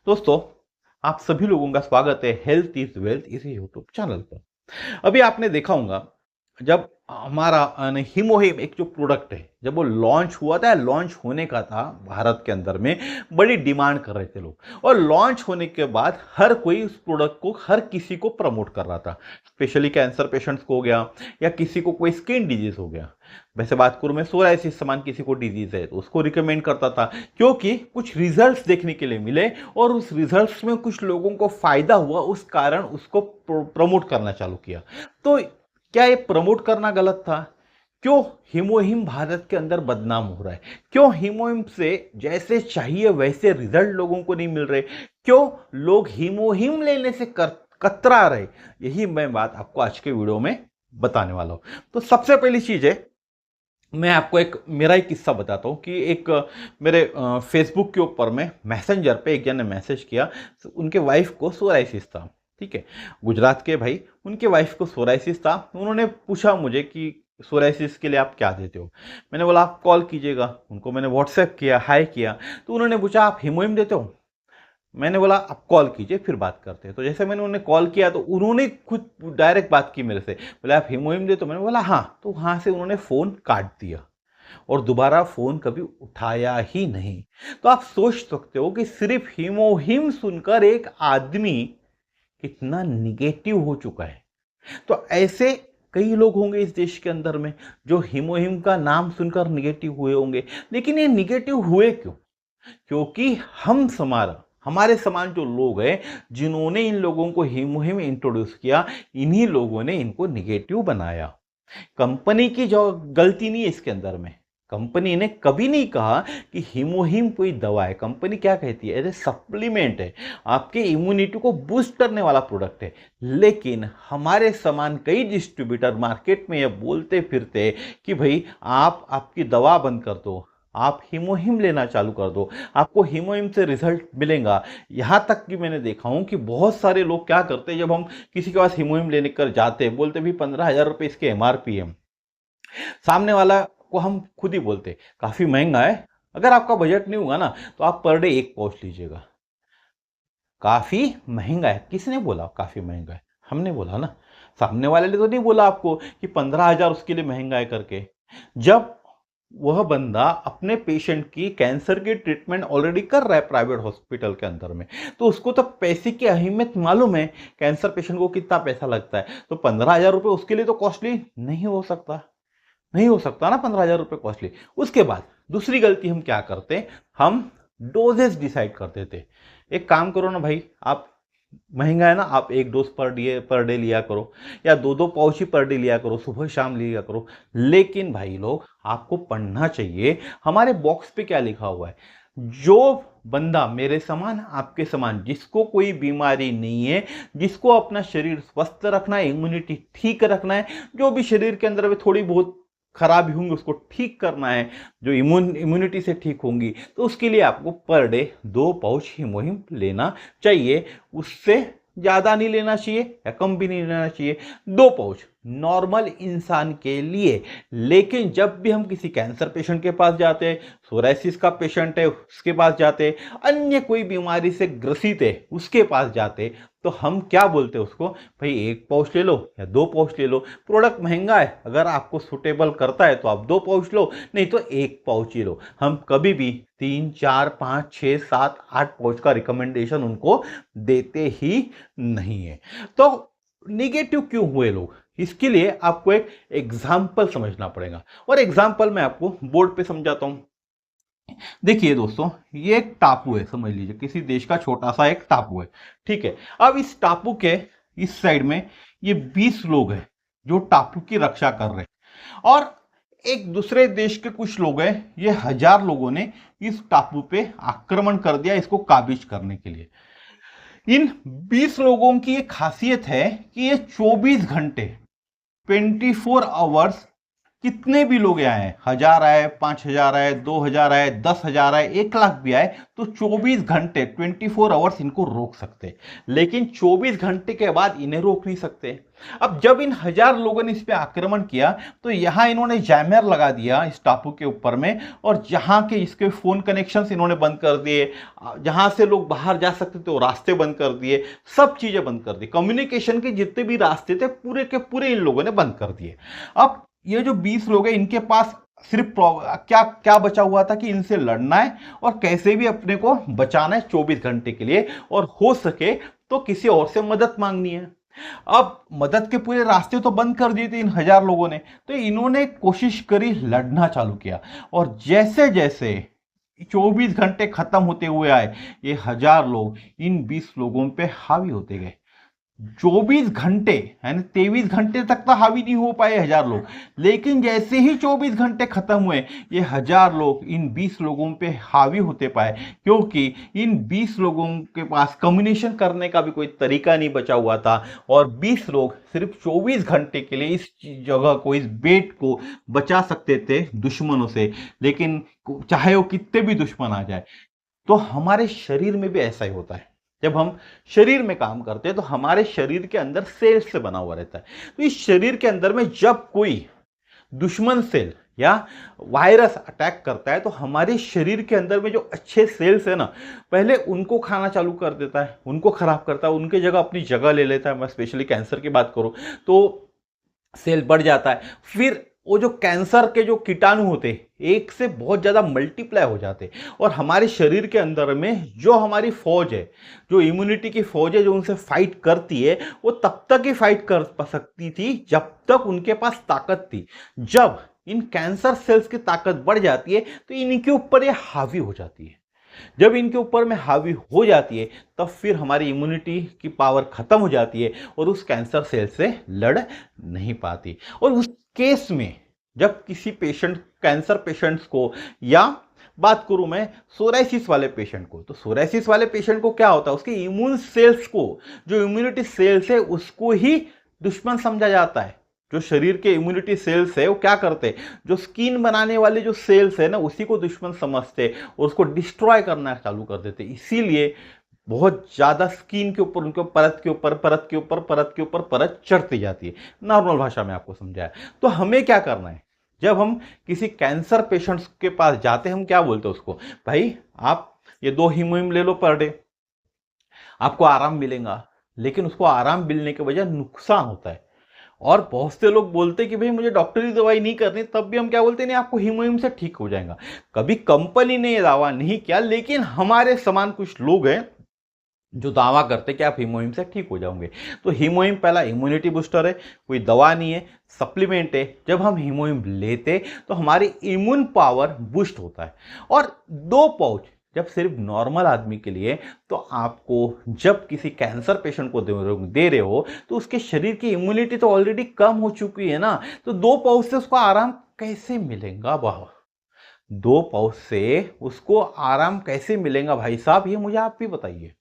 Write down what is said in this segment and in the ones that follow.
दोस्तों, आप सभी लोगों का स्वागत है हेल्थ इज वेल्थ इसी यूट्यूब चैनल पर। अभी आपने देखा होगा, जब हमारा हीमोहिम एक जो प्रोडक्ट है, जब वो लॉन्च हुआ था, लॉन्च होने का था भारत के अंदर में, बड़ी डिमांड कर रहे थे लोग। और लॉन्च होने के बाद हर कोई उस प्रोडक्ट को, हर किसी को प्रमोट कर रहा था। स्पेशली कैंसर पेशेंट्स को हो गया, या किसी को कोई स्किन डिजीज हो गया। वैसे बात करूं मैं, सोराइसिस समान किसी को डिजीज है तो उसको रिकमेंड करता था, क्योंकि कुछ रिजल्ट्स देखने के लिए मिले और उस रिजल्ट्स में कुछ लोगों को फायदा हुआ, उस कारण उसको प्रमोट करना चालू किया। तो क्या ये प्रमोट करना गलत था? क्यों हीमोहिम भारत के अंदर बदनाम हो रहा है? क्यों हीमोहिम से जैसे चाहिए वैसे रिजल्ट लोगों को नहीं मिल रहे? क्यों लोग हीमोहिम लेने से कतरा रहे? यही मैं बात आपको आज के वीडियो में बताने वाला हूं। तो सबसे पहली चीज है, मैं आपको मेरा एक किस्सा बताता हूँ कि एक मेरे फेसबुक के ऊपर में मैसेंजर पे एक जन ने मैसेज किया। तो उनके वाइफ को सोराइसिस था। ठीक है, गुजरात के भाई, उनके वाइफ को सोराइसिस था। उन्होंने पूछा मुझे कि सोराइसिस के लिए आप क्या देते हो। मैंने बोला आप कॉल कीजिएगा। उनको मैंने व्हाट्सएप किया, हाई किया। तो उन्होंने पूछा आप हीमोइम देते हो। मैंने बोला आप कॉल कीजिए फिर बात करते हैं। तो जैसे मैंने उन्हें कॉल किया तो उन्होंने खुद डायरेक्ट बात की मेरे से, बोले आप हीमोइम दे। तो मैंने बोला हाँ। तो वहां से उन्होंने फोन काट दिया और दोबारा फोन कभी उठाया ही नहीं। तो आप सोच सकते हो कि सिर्फ हीमोहिम सुनकर एक आदमी कितना निगेटिव हो चुका है। तो ऐसे कई लोग होंगे इस देश के अंदर में जो हीमोहिम का नाम सुनकर निगेटिव हुए होंगे। लेकिन ये निगेटिव हुए क्यों? क्योंकि हमारे समान जो लोग हैं, जिन्होंने इन लोगों को हीमोहिम इंट्रोड्यूस किया, इन्हीं लोगों ने इनको निगेटिव बनाया। कंपनी की जो गलती नहीं है इसके अंदर में। कंपनी ने कभी नहीं कहा कि हीमोहिम कोई दवा है। कंपनी क्या कहती है, एज सप्लीमेंट है, आपके इम्यूनिटी को बूस्ट करने वाला प्रोडक्ट है। लेकिन हमारे समान कई डिस्ट्रीब्यूटर मार्केट में ये बोलते फिरते कि भाई आप आपकी दवा बंद कर दो, आप हीमोहिम लेना चालू कर दो, आपको हीमोहिम से रिजल्ट मिलेगा। यहां तक कि मैंने देखा हूं कि बहुत सारे लोग क्या करते हैं, जब हम किसी के पास हीमोहिम लेने कर जाते हैं, बोलते भी 15,000 रुपए इसके एमआरपी है। सामने वाला को हम खुद ही बोलते काफी महंगा है, अगर आपका बजट नहीं होगा ना तो आप पर डे एक पाउच लीजिएगा। काफी महंगा है, किसने बोला काफी महंगा है? हमने बोला ना। सामने वाले ने तो नहीं बोला आपको कि 15,000 उसके लिए महंगा है करके। जब वह बंदा अपने पेशेंट की कैंसर की ट्रीटमेंट ऑलरेडी कर रहा है प्राइवेट हॉस्पिटल के अंदर में, तो उसको तो पैसे की अहमियत मालूम है, कैंसर पेशेंट को कितना पैसा लगता है। तो 15,000 रुपये उसके लिए तो कॉस्टली नहीं हो सकता। नहीं हो सकता ना 15,000 रुपये कॉस्टली। उसके बाद दूसरी गलती हम क्या करते, हम डोजेस डिसाइड करते थे। एक काम करो ना भाई, आप महंगा है ना, आप एक डोज पर डे लिया करो, या दो दो पाउच ही पर डे लिया करो, सुबह शाम लिया करो। लेकिन भाई लोग, आपको पढ़ना चाहिए हमारे बॉक्स पे क्या लिखा हुआ है। जो बंदा मेरे समान, आपके समान, जिसको कोई बीमारी नहीं है, जिसको अपना शरीर स्वस्थ रखना है, इम्यूनिटी ठीक रखना है, जो भी शरीर के अंदर में थोड़ी बहुत खराबी होंगी उसको ठीक करना है, जो इम्यूनिटी से ठीक होंगी, तो उसके लिए आपको पर डे 2 पाउच हीमोहिम लेना चाहिए। उससे ज्यादा नहीं लेना चाहिए या कम भी नहीं लेना चाहिए। 2 पाउच नॉर्मल इंसान के लिए। लेकिन जब भी हम किसी कैंसर पेशेंट के पास जाते हैं, सोराइसिस का पेशेंट है उसके पास जाते, अन्य कोई बीमारी से ग्रसित है उसके पास जाते, तो हम क्या बोलते हैं उसको, भाई 1 पाउच ले लो या 2 पाउच ले लो। प्रोडक्ट महंगा है, अगर आपको सुटेबल करता है तो आप 2 पाउच लो, नहीं तो 1 पाउच ही लो। हम कभी भी 3, 4, 5, 6, 7, 8 पाउच का रिकमेंडेशन उनको देते ही नहीं है। तो निगेटिव क्यों हुए लोग, इसके लिए आपको एक एग्जाम्पल समझना पड़ेगा। और एग्जाम्पल मैं आपको बोर्ड पे समझाता हूं। देखिए दोस्तों, ये एक टापू है, समझ लीजिए किसी देश का छोटा सा एक टापू है। ठीक है, अब इस टापू के इस साइड में ये 20 लोग हैं जो टापू की रक्षा कर रहे हैं, और एक दूसरे देश के कुछ लोग हैं, ये 1,000 लोगों ने इस टापू पे आक्रमण कर दिया इसको काबिज करने के लिए। इन 20 लोगों की एक खासियत है कि ये 24 घंटे 24 आवर्स कितने भी लोग आए, 1000 आए, 5000 आए, 2000 आए, 10,000 आए, 1 लाख भी आए, तो 24 घंटे 24 आवर्स इनको रोक सकते, लेकिन 24 घंटे के बाद इन्हें रोक नहीं सकते। अब जब इन 1000 लोगों ने इस पे आक्रमण किया तो यहां इन्होंने जैमर लगा दिया इस टापू के ऊपर में, और जहां के इसके फोन कनेक्शंस इन्होंने बंद कर दिए, जहां से लोग बाहर जा सकते थे वो रास्ते बंद कर दिए, सब चीजें बंद कर दी, कम्युनिकेशन के जितने भी रास्ते थे पूरे के पूरे इन लोगों ने बंद कर दिए। अब ये जो 20 लोग हैं इनके पास सिर्फ क्या क्या बचा हुआ था कि इनसे लड़ना है और कैसे भी अपने को बचाना है 24 घंटे के लिए, और हो सके तो किसी और से मदद मांगनी है। अब मदद के पूरे रास्ते तो बंद कर दिए थे इन 1000 लोगों ने, तो इन्होंने कोशिश करी, लड़ना चालू किया, और जैसे जैसे 24 घंटे खत्म होते हुए आए ये 1000 लोग इन 20 लोगों पे हावी होते गए। 24 घंटे यानी 23 घंटे तक तो हावी नहीं हो पाए 1000 लोग, लेकिन जैसे ही 24 घंटे खत्म हुए ये 1000 लोग इन 20 लोगों पे हावी होते पाए, क्योंकि इन 20 लोगों के पास कम्युनिकेशन करने का भी कोई तरीका नहीं बचा हुआ था, और 20 लोग सिर्फ 24 घंटे के लिए इस जगह को, इस बेट को बचा सकते थे दुश्मनों से, लेकिन चाहे वो कितने भी दुश्मन आ जाए। तो हमारे शरीर में भी ऐसा ही होता है, जब हम शरीर में काम करते हैं तो हमारे शरीर के अंदर सेल से बना हुआ रहता है। तो इस शरीर के अंदर में जब कोई दुश्मन सेल या वायरस अटैक करता है तो हमारे शरीर के अंदर में जो अच्छे सेल्स है ना, पहले उनको खाना चालू कर देता है, उनको खराब करता है, उनके जगह अपनी जगह ले लेता है। मैं स्पेशली कैंसर की बात करूं तो सेल बढ़ जाता है, फिर वो जो कैंसर के जो कीटाणु होते एक से बहुत ज्यादा मल्टीप्लाई हो जाते, और हमारे शरीर के अंदर में जो हमारी फौज है, जो इम्यूनिटी की फौज है, जो उनसे फाइट करती है, वो तब तक ही फाइट कर सकती थी जब तक उनके पास ताकत थी। जब इन कैंसर सेल्स की ताकत बढ़ जाती है तो इनके ऊपर ये हावी हो जाती है। जब इनके ऊपर में हावी हो जाती है तब फिर हमारी इम्यूनिटी की पावर खत्म हो जाती है और उस कैंसर सेल से लड़ नहीं पाती। और उस केस में जब किसी पेशेंट, कैंसर पेशेंट्स को, या बात करूं मैं सोराइसिस वाले पेशेंट को, तो सोराइसिस वाले पेशेंट को क्या होता है, उसके इम्यून सेल्स को, जो इम्यूनिटी सेल्स है उसको ही दुश्मन समझा जाता है। जो शरीर के इम्यूनिटी सेल्स है वो क्या करते, जो स्किन बनाने वाले जो सेल्स है ना उसी को दुश्मन समझते और उसको डिस्ट्रॉय करना चालू कर देते। इसीलिए बहुत ज्यादा स्किन के ऊपर, उनके परत के ऊपर परत के ऊपर परत के ऊपर परत चढ़ती जाती है। नॉर्मल भाषा में आपको समझाया। तो हमें क्या करना है, जब हम किसी कैंसर पेशेंट्स के पास जाते हैं हम क्या बोलते हैं उसको, भाई आप ये 2 हीमोहिम ले लो पर डे, आपको आराम मिलेगा। लेकिन उसको आराम मिलने के वजह नुकसान होता है, और बहुत से लोग बोलते हैं कि भाई मुझे डॉक्टरी दवाई नहीं करनी, तब भी हम क्या बोलते हैं, नहीं आपको हीमोहिम से ठीक हो जाएगा। कभी कंपनी ने ये दावा नहीं किया, लेकिन हमारे समान कुछ लोग हैं जो दावा करते हैं कि आप हीमोहिम से ठीक हो जाओगे। तो हीमोहिम पहला इम्यूनिटी बूस्टर है, कोई दवा नहीं है, सप्लीमेंट है। जब हम हीमोहिम लेते तो हमारी इम्यून पावर बूस्ट होता है। और 2 पाउच जब सिर्फ नॉर्मल आदमी के लिए, तो आपको जब किसी कैंसर पेशेंट को दे रहे हो तो उसके शरीर की इम्यूनिटी तो ऑलरेडी कम हो चुकी है ना, तो 2 पाउच से उसको आराम कैसे मिलेगा? वाह, 2 पाउच से उसको आराम कैसे मिलेगा भाई साहब, ये मुझे आप भी बताइए।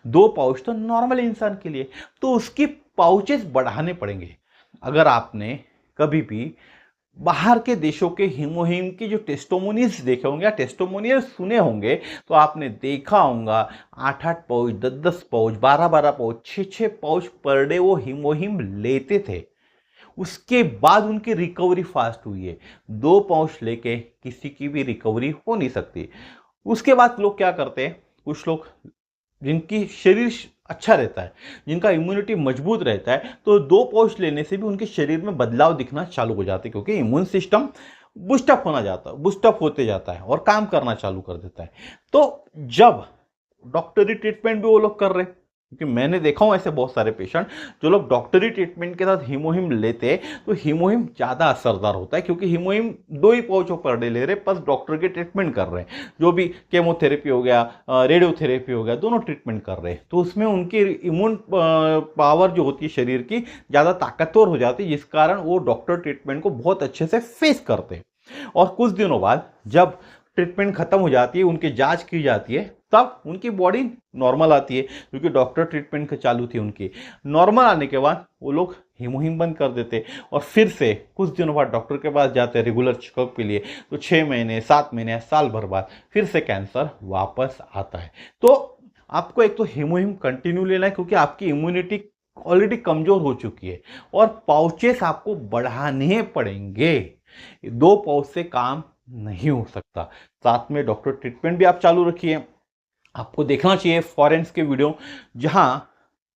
2 पाउच तो नॉर्मल इंसान के लिए, तो उसकी पाउचेस बढ़ाने पड़ेंगे। अगर आपने कभी भी बाहर के देशों के हीमोहिम की जो टेस्टिमोनियल्स देखे होंगे या टेस्टिमोनियल्स सुने होंगे, तो आपने देखा होगा 8-8 pouch, 10-10 pouch, 12-12 pouch, 6-6 pouch per day वो हीमोहिम लेते थे। उसके बाद उनकी रिकवरी फास्ट हुई है। 2 पाउच लेके किसी की भी रिकवरी हो नहीं सकती। उसके बाद लोग क्या करते हैं, कुछ लोग जिनकी शरीर अच्छा रहता है, जिनका इम्यूनिटी मजबूत रहता है, तो 2 पाउच लेने से भी उनके शरीर में बदलाव दिखना चालू हो जाते हैं, क्योंकि इम्यून सिस्टम बूस्टअप होते जाता है और काम करना चालू कर देता है। तो जब डॉक्टरी ट्रीटमेंट भी वो लोग कर रहे हैं, क्योंकि मैंने देखा हूं ऐसे बहुत सारे पेशेंट जो लोग डॉक्टरी ट्रीटमेंट के साथ हीमोहिम लेते हैं, तो हीमोहिम ज्यादा असरदार होता है, क्योंकि हीमोहिम 2 ही पाउचों पर डे ले रहे, प्लस डॉक्टर के ट्रीटमेंट कर रहे हैं। जो भी केमोथेरेपी हो गया, रेडियोथेरेपी हो गया, दोनों ट्रीटमेंट कर रहे हैं, तो उसमें उनकी इम्यून पावर जो होती है शरीर की ज्यादा ताकतवर हो जाती है, जिस कारण वो डॉक्टर ट्रीटमेंट को बहुत अच्छे से फेस करते हैं। और कुछ दिनों बाद जब ट्रीटमेंट खत्म हो जाती है, उनकी जांच की जाती है, तब उनकी बॉडी नॉर्मल आती है, क्योंकि डॉक्टर ट्रीटमेंट चालू थी उनकी। नॉर्मल आने के बाद वो लोग हीमोहिम बंद कर देते और फिर से कुछ दिनों बाद डॉक्टर के पास जाते हैं रेगुलर चेकअप के लिए, तो 6 महीने 7 महीने साल भर बाद फिर से कैंसर वापस आता है। तो आपको एक तो हीमोहिम कंटिन्यू लेना है, क्योंकि आपकी इम्यूनिटी ऑलरेडी कमजोर हो चुकी है, और पाउचेस आपको बढ़ाने पड़ेंगे। 2 पाउच से काम नहीं हो सकता। साथ में डॉक्टर ट्रीटमेंट भी आप चालू रखिए। आपको देखना चाहिए फॉरेंस के वीडियो, जहां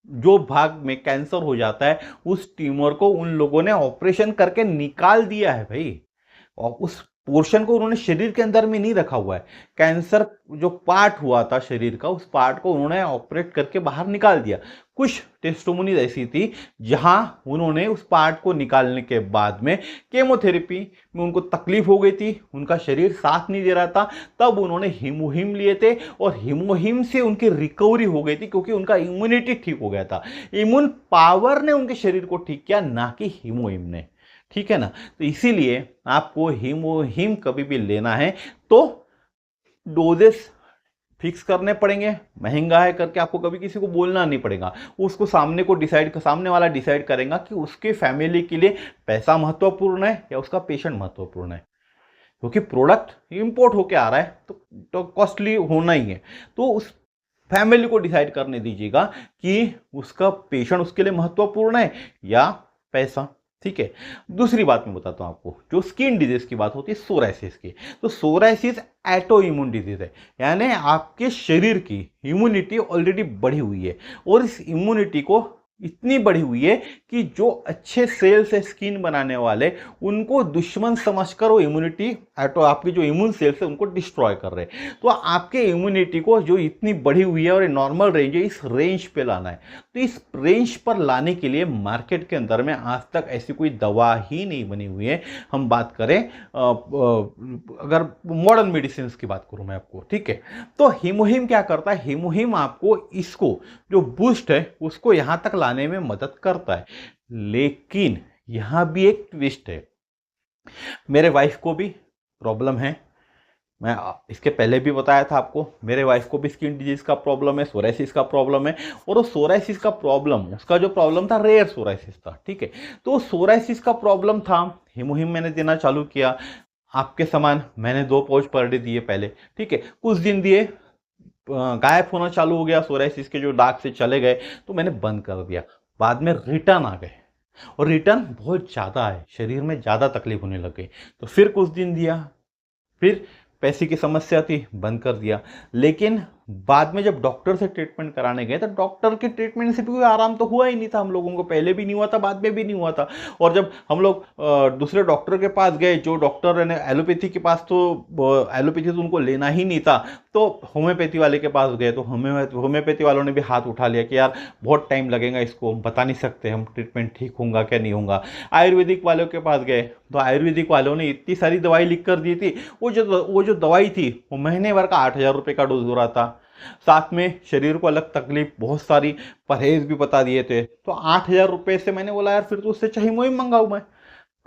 जो भाग में कैंसर हो जाता है उस ट्यूमर को उन लोगों ने ऑपरेशन करके निकाल दिया है भाई, और उस पोर्शन को उन्होंने शरीर के अंदर में नहीं रखा हुआ है। कैंसर जो पार्ट हुआ था शरीर का, उस पार्ट को उन्होंने ऑपरेट करके बाहर निकाल दिया। कुछ टेस्टिमोनीज ऐसी थी जहां उन्होंने उस पार्ट को निकालने के बाद में केमोथेरेपी में उनको तकलीफ हो गई थी, उनका शरीर साथ नहीं दे रहा था, तब उन्होंने हीमोहिम लिए थे और हीमोहिम से उनकी रिकवरी हो गई थी, क्योंकि उनका इम्यूनिटी ठीक हो गया था। इम्यून पावर ने उनके शरीर को ठीक किया, ना कि हीमोहिम ने। ठीक है ना। तो इसीलिए आपको हीमोहिम कभी भी लेना है तो डोजेस फिक्स करने पड़ेंगे। महंगा है करके आपको कभी किसी को बोलना नहीं पड़ेगा, उसको सामने वाला डिसाइड करेगा कि उसके फैमिली के लिए पैसा महत्वपूर्ण है या उसका पेशेंट महत्वपूर्ण है। क्योंकि प्रोडक्ट इंपोर्ट होके आ रहा है तो कॉस्टली होना ही है। तो उस फैमिली को डिसाइड करने दीजिएगा कि उसका पेशेंट उसके लिए महत्वपूर्ण है या पैसा। ठीक है। दूसरी बात मैं बताता हूं आपको, जो स्किन डिजीज की बात होती है सोराइसिस की, तो सोराइसिस एटो इम्यून डिजीज है, यानी आपके शरीर की इम्यूनिटी ऑलरेडी बढ़ी हुई है, और इस इम्यूनिटी को इतनी बढ़ी हुई है कि जो अच्छे सेल्स है स्किन बनाने वाले, उनको दुश्मन समझकर वो इम्यूनिटी आपकी जो इम्यून सेल्स है उनको डिस्ट्रॉय कर रहे हैं। तो आपके इम्यूनिटी को जो इतनी बढ़ी हुई है और नॉर्मल रेंज है, इस रेंज पे लाना है। तो इस रेंज पर लाने के लिए मार्केट के अंदर में आज तक ऐसी कोई दवा ही नहीं बनी हुई है। हम बात करें अगर मॉडर्न मेडिसिन की बात करूं मैं आपको, ठीक है, तो हीमोहिम क्या करता है, हीमोहिम आपको इसको जो बूस्ट है उसको यहां तक लाने में मदद करता है। लेकिन यहां भी एक ट्विस्ट है। मेरे वाइफ को भी प्रॉब्लम है, मैं इसके पहले भी बताया था आपको, मेरे वाइफ को भी स्किन डिजीज का प्रॉब्लम है, सोराइसिस का प्रॉब्लम है। और वो सोराइसिस का प्रॉब्लम, उसका जो प्रॉब्लम था रेयर सोराइसिस था। ठीक है। तो सोराइसिस का प्रॉब्लम था, हीमोहिम मैंने देना चालू किया। आपके समान मैंने 2 पाउच पर डे दिए पहले। ठीक है। कुछ दिन दिए, गायब होना चालू हो गया, सोराइसिस के जो दाग से चले गए, तो मैंने बंद कर दिया। बाद में रिटर्न आ गए, और रिटर्न बहुत ज़्यादा है, शरीर में ज़्यादा तकलीफ होने लग गई। तो फिर कुछ दिन दिया, फिर पैसे की समस्या थी, बंद कर दिया। लेकिन बाद में जब डॉक्टर से ट्रीटमेंट कराने गए तो डॉक्टर के ट्रीटमेंट से भी कोई आराम तो हुआ ही नहीं था। हम लोगों को पहले भी नहीं हुआ था, बाद में भी नहीं हुआ था। और जब हम लोग दूसरे डॉक्टर के पास गए, जो डॉक्टर ने एलोपैथी के पास, तो एलोपैथी तो उनको लेना ही नहीं था, तो होम्योपैथी वाले के पास गए, तो होम्योपैथी वालों ने भी हाथ उठा लिया कि यार बहुत टाइम लगेगा, इसको हम बता नहीं सकते हम ट्रीटमेंट ठीक होगा क्या नहीं होगा। आयुर्वेदिक वालों के पास गए, तो आयुर्वेदिक वालों ने इतनी सारी दवाई लिख कर दी थी, वो जो दवाई थी वो महीने भर का 8,000 रुपये का डोज हो रहा था। साथ में शरीर को अलग तकलीफ, बहुत सारी परहेज भी बता दिए थे। तो 8,000 रुपये से मैंने बोला यार फिर तो उससे अच्छा हीमोहिम मंगाऊं मैं,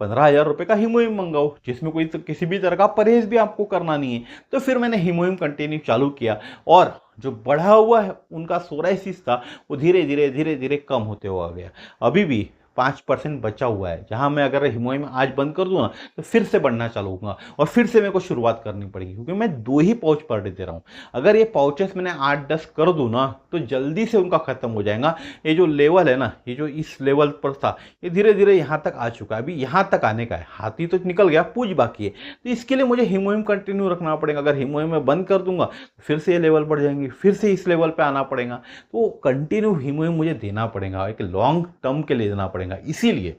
15,000 रुपये का हीमोहिम मंगाओ, जिसमें कोई किसी भी तरह का परहेज भी आपको करना नहीं है। तो फिर मैंने हीमोहिम कंटिन्यू चालू किया, और जो बढ़ा हुआ है उनका सोराइसिस था वो धीरे धीरे धीरे धीरे कम होते हुआ गया। अभी भी 5% बचा हुआ है, जहां मैं अगर हीमोहिम आज बंद कर दूं ना तो फिर से बढ़ना चालू होगा, और फिर से मेरे को शुरुआत करनी पड़ेगी, क्योंकि मैं 2 ही पाउच पर डे दे रहा हूं। अगर ये पाउचेस मैंने 8-10 कर दूं ना तो जल्दी से उनका खत्म हो जाएगा। ये जो लेवल है ना, ये जो इस लेवल पर था, ये धीरे धीरे यहां तक आ चुका है। अभी यहां तक आने का है, हाथी तो निकल गया, पूछ बाकी है। तो इसके लिए मुझे हीमोहिम कंटिन्यू रखना पड़ेगा। अगर हीमोहिम में बंद कर दूंगा फिर से ये लेवल बढ़ जाएंगे, फिर से इस लेवल पे आना पड़ेगा। तो कंटिन्यू हीमोहिम मुझे देना पड़ेगा, एक लॉन्ग टर्म के लिए देना पड़ेगा। इसीलिए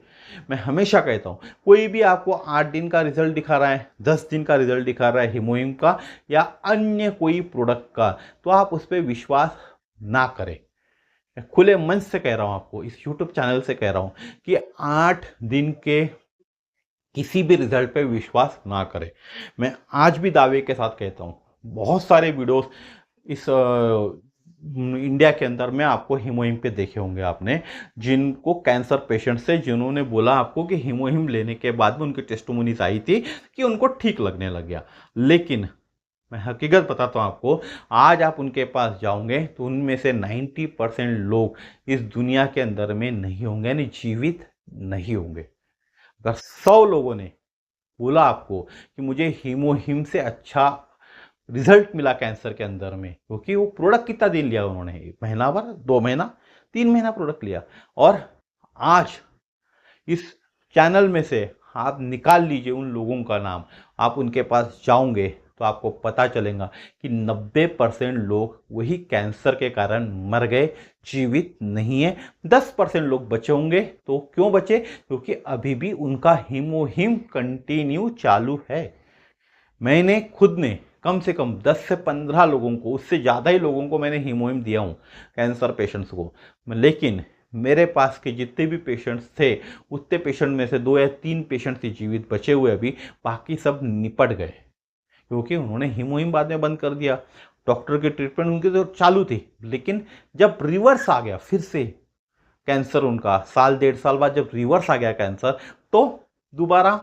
मैं हमेशा कहता हूं, कोई भी आपको 8 दिन का रिजल्ट दिखा रहा है, 10 दिन का रिजल्ट दिखा रहा है हीमोहिम का या अन्य कोई प्रोडक्ट का, तो आप उस पर विश्वास ना करें। मैं खुले मन से कह रहा हूं आपको, इस YouTube चैनल से कह रहा हूं कि 8 दिन के किसी भी रिजल्ट पे विश्वास ना करें। मैं आज भी दावे के साथ कहता हूं, बहुत सारे वीडियोस इस इंडिया के अंदर में आपको हीमोहिम पे देखे होंगे आपने, जिनको कैंसर पेशेंट से जिन्होंने बोला आपको कि हीमोहिम लेने के बाद में उनकी टेस्टिमोनीज आई थी कि उनको ठीक लगने लग गया। लेकिन मैं हकीकत बताता हूँ आपको, आज आप उनके पास जाओगे तो उनमें से 90% लोग इस दुनिया के अंदर में नहीं होंगे, यानी जीवित नहीं होंगे। अगर 100 लोगों ने बोला आपको कि मुझे हीमोहिम से अच्छा रिजल्ट मिला कैंसर के अंदर में, क्योंकि वो प्रोडक्ट कितना दिन लिया उन्होंने, 1 महीना भर, 2 महीना, 3 महीना प्रोडक्ट लिया, और आज इस चैनल में से आप निकाल लीजिए उन लोगों का नाम, आप उनके पास जाओगे तो आपको पता चलेगा कि 90% लोग वही कैंसर के कारण मर गए, जीवित नहीं है। 10% लोग बचे होंगे, तो क्यों बचे? क्योंकि अभी भी उनका हीमोहिम कंटिन्यू चालू है। मैंने खुद ने कम से कम 10 से 15 लोगों को, उससे ज़्यादा ही लोगों को मैंने हीमोहिम दिया हूँ, कैंसर पेशेंट्स को। लेकिन मेरे पास के जितने भी पेशेंट्स थे, उतने पेशेंट में से 2 या 3 पेशेंट्स ही जीवित बचे हुए अभी, बाकी सब निपट गए, क्योंकि उन्होंने हीमोहिम बाद में बंद कर दिया। डॉक्टर की ट्रीटमेंट उनकी तो चालू थी, लेकिन जब रिवर्स आ गया फिर से कैंसर उनका, साल 1.5 साल बाद जब रिवर्स आ गया कैंसर, तो दोबारा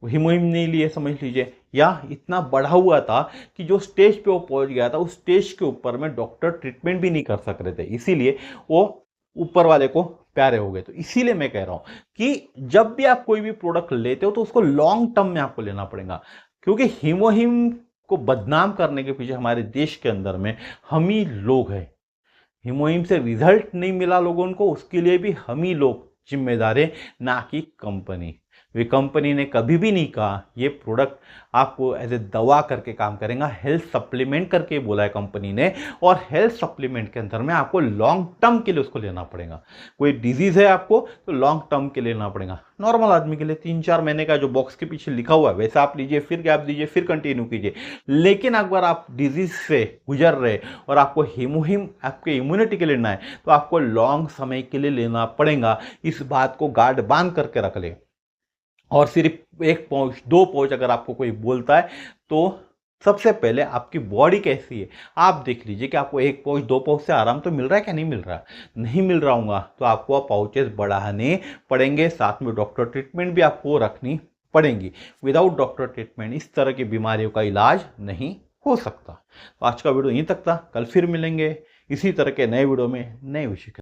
हीमोहिम नहीं लिए, समझ लीजिए। या इतना बढ़ा हुआ था कि जो स्टेज पे वो पहुंच गया था, उस स्टेज के ऊपर में डॉक्टर ट्रीटमेंट भी नहीं कर सक रहे थे, इसीलिए वो ऊपर वाले को प्यारे हो गए। तो इसीलिए मैं कह रहा हूं कि जब भी आप कोई भी प्रोडक्ट लेते हो तो उसको लॉन्ग टर्म में आपको लेना पड़ेगा, क्योंकि हीमोहिम को बदनाम करने के पीछे हमारे देश के अंदर में हम ही लोग हैं। हीमोहिम से रिजल्ट नहीं मिला लोगों को, उसके लिए भी हम ही लोग जिम्मेदार हैं, ना कि कंपनी। वे कंपनी ने कभी भी नहीं कहा ये प्रोडक्ट आपको एज ए दवा करके काम करेगा, हेल्थ सप्लीमेंट करके बोला है कंपनी ने। और हेल्थ सप्लीमेंट के अंदर में आपको लॉन्ग टर्म के लिए उसको लेना पड़ेगा। कोई डिजीज है आपको तो लॉन्ग टर्म के लिए लेना पड़ेगा। नॉर्मल आदमी के लिए 3-4 महीने का जो बॉक्स के पीछे लिखा हुआ है वैसा आप लीजिए, फिर गैप दीजिए, फिर कंटिन्यू कीजिए। लेकिन अगर आप डिजीज से गुजर रहे और आपको हीमोहिम आपके इम्यूनिटी के लिए लेना है, तो आपको लॉन्ग समय के लिए लेना पड़ेगा। इस बात को गार्ड बांध करके रख ले। और सिर्फ 1 पाउच 2 पाउच अगर आपको कोई बोलता है, तो सबसे पहले आपकी बॉडी कैसी है आप देख लीजिए कि आपको 1 पाउच 2 पाउच से आराम तो मिल रहा है क्या? नहीं मिल रहा। नहीं मिल रहा होगा तो आपको पाउचेस बढ़ाने पड़ेंगे, साथ में डॉक्टर ट्रीटमेंट भी आपको रखनी पड़ेंगी। विदाउट डॉक्टर ट्रीटमेंट इस तरह की बीमारियों का इलाज नहीं हो सकता। तो आज का वीडियो यहीं तक था, कल फिर मिलेंगे इसी तरह के नए वीडियो में नए विषय के